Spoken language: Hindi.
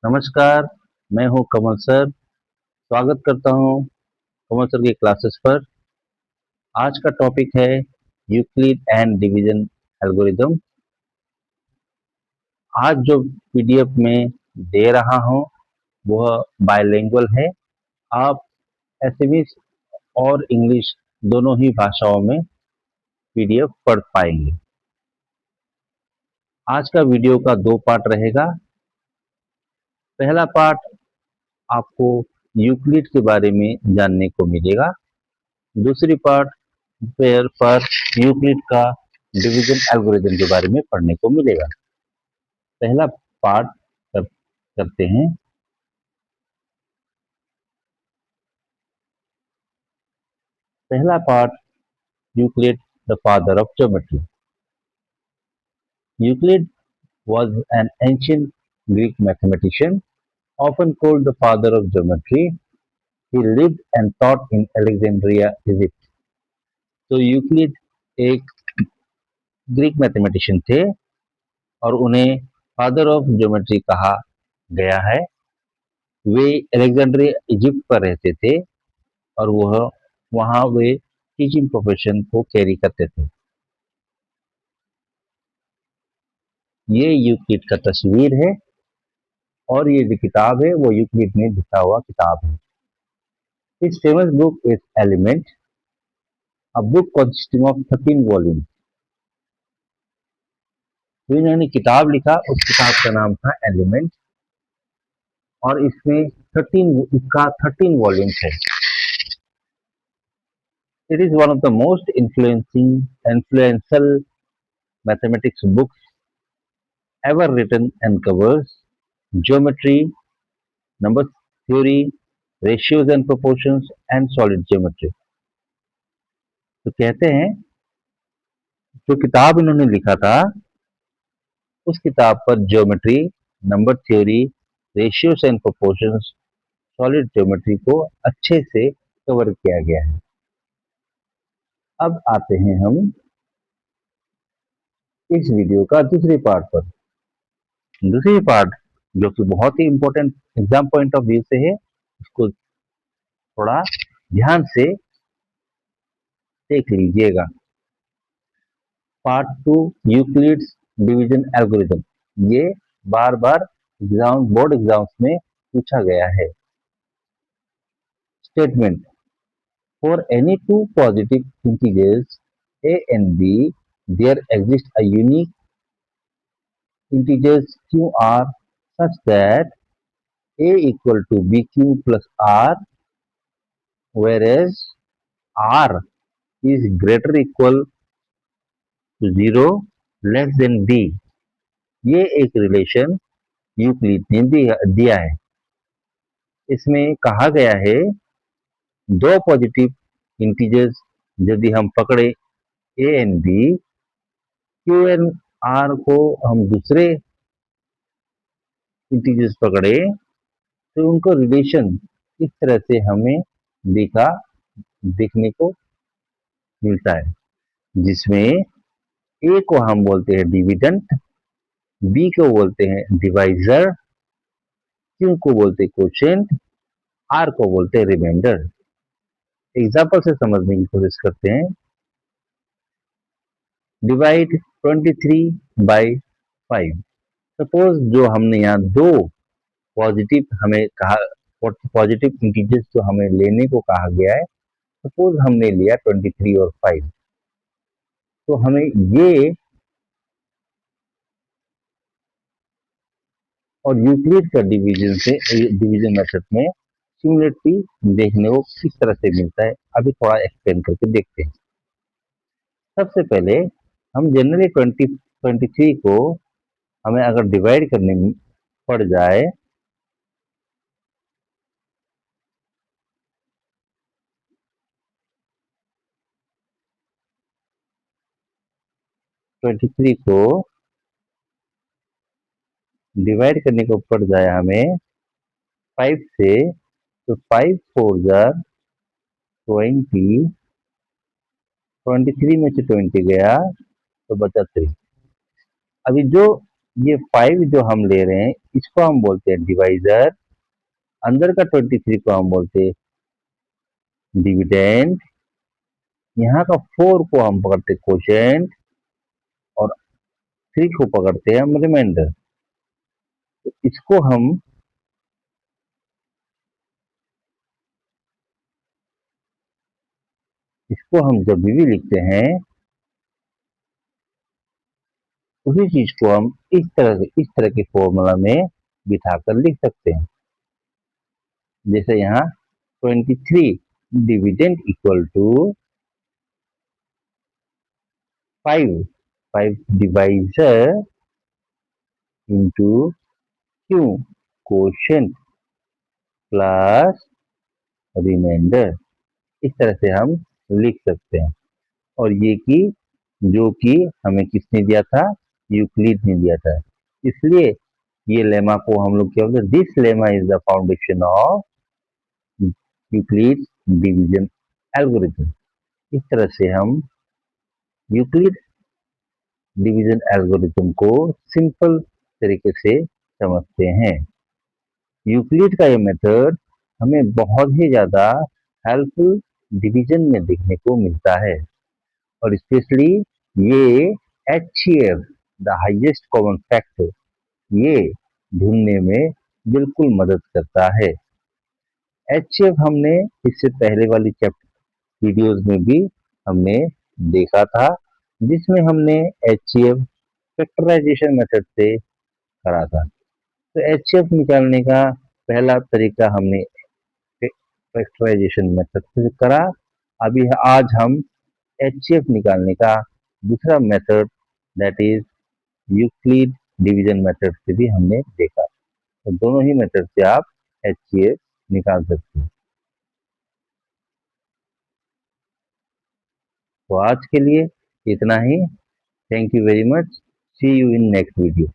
नमस्कार, मैं हूं कमल सर। स्वागत करता हूं कमल सर की क्लासेस पर। आज का टॉपिक है यूक्लिड एंड डिवीजन एल्गोरिदम। आज जो पीडीएफ में दे रहा हूं वह बायलिंगुअल है। आप एसएमएस और इंग्लिश दोनों ही भाषाओं में पीडीएफ पढ़ पाएंगे। आज का वीडियो का दो पार्ट रहेगा। पहला पार्ट आपको यूक्लिड के बारे में जानने को मिलेगा। दूसरी पार्ट पर यूक्लिड का डिवीजन एल्गोरिदम के बारे में पढ़ने को मिलेगा। पहला पार्ट करते हैं। पहला part, Euclid the father of geometry. Euclid was an ancient Greek mathematician, often called the father of geometry. He lived and taught in Alexandria, Egypt. तो यूक्लिड एक ग्रीक मैथमेटिशियन थे और उन्हें फादर ऑफ ज्योमेट्री कहा गया है। वे अलेक्जेंड्रिया इजिप्ट पर रहते थे और वह वहाँ वे टीचिंग प्रोफेशन को कैरी करते थे। ये यूक्लिड का तस्वीर है और ये जो किताब है वो यूक्लिड ने लिखा हुआ किताब है। His famous book is Element, a book consisting of 13 volumes. तो इन्होंने किताब लिखा, उस किताब का नाम था एलिमेंट और इसमें 13 वॉल्यूम्स है। It is one of the most influential mathematics books ever written and covers geometry, number theory, ratios and proportions and solid geometry. तो कहते हैं जो किताब इन्होंने लिखा था उस किताब पर geometry, number theory, ratios and proportions, solid geometry को अच्छे से कवर किया गया है। अब आते हैं हम इस वीडियो का दूसरे पार्ट पर। दूसरी पार्ट जो कि बहुत ही important exam point of view से है, उसको थोड़ा ध्यान से देख लीजिएगा। Part 2, Euclid's division algorithm. ये बार बार बोर्ड एग्जाम्स में पूछा गया है। Statement, for any two positive integers a and b, there exists a unique integers qr such that a equal to bq plus r, whereas r is greater equal to 0 less than b। ये एक रिलेशन यूक्लिड ने दिया है। इसमें कहा गया है दो पॉजिटिव इंटीजर्स यदि हम पकड़े A and B, Q and R को हम दूसरे इंटीजर्स पकड़े तो उनको रिलेशन इस तरह से हमें देखने को मिलता है, जिसमें ए को हम बोलते हैं डिविडेंट, बी को बोलते हैं डिवाइजर, क्यू को बोलते हैं कोशेंट, आर को बोलते हैं रिमाइंडर। एग्जाम्पल से समझने की कोशिश करते हैं। Divide 23 by 5। सपोज जो हमने यहाँ दो पॉजिटिव हमें कहा, पॉजिटिव इंटीजर्स जो हमें लेने को कहा गया है, सपोज हमने लिया 23 और 5, तो हमें ये और यूक्लिड का डिवीजन मेथड में सिमिलरिटी देखने को किस तरह से मिलता है, अभी थोड़ा एक्सप्लेन करके देखते हैं। सबसे पहले हम जनरली 23 को हमें अगर डिवाइड करने में पड़ जाए ट्वेंटी थ्री को डिवाइड करने को पड़ जाए हमें 5 से, तो 5 4 जार 20, 23 में से 20 गया तो बचा 3। अभी जो ये 5 जो हम ले रहे हैं इसको हम बोलते हैं डिवाइजर, अंदर का 23 को हम बोलते हैं डिविडेंड, यहाँ का 4 को हम पकड़ते हैं कोशेंट और 3 को पकड़ते हैं हम रिमाइंडर। तो इसको हम जब भी लिखते हैं उसी चीज को हम इस तरह के फॉर्मूला में बिठाकर लिख सकते हैं। जैसे यहाँ 23 dividend equal to 5 divisor into Q quotient plus remainder, इस तरह से हम लिख सकते हैं। और ये कि जो कि हमें किसने दिया था, यूक्लिड ने दिया था। इसलिए ये लेमा को हम लोग क्या बोलते हैं, this lemma is the foundation of Euclid division algorithm. इस तरह से हम यूक्लिड डिवीजन एल्गोरिथम को सिंपल तरीके से समझते हैं। यूक्लिड का ये मेथड हमें बहुत ही ज्यादा हेल्पफुल डिवीजन में देखने को मिलता है, और स्पेशली ये HCF the highest common factor ये ढूंढने में बिल्कुल मदद करता है। HCF हमने इससे पहले वाली चैप्टर वीडियोस में भी हमने देखा था, जिसमें हमने HCF फैक्टराइजेशन मेथड से करा था। तो HCF निकालने का पहला तरीका हमने फैक्टराइजेशन मेथड से करा। अभी आज हम HCF निकालने का दूसरा method, that is Euclid division method से भी हमने देखा। तो दोनों ही मेथड से आप HCF निकाल सकते हैं। तो आज के लिए इतना ही। Thank you very much. See you in next video.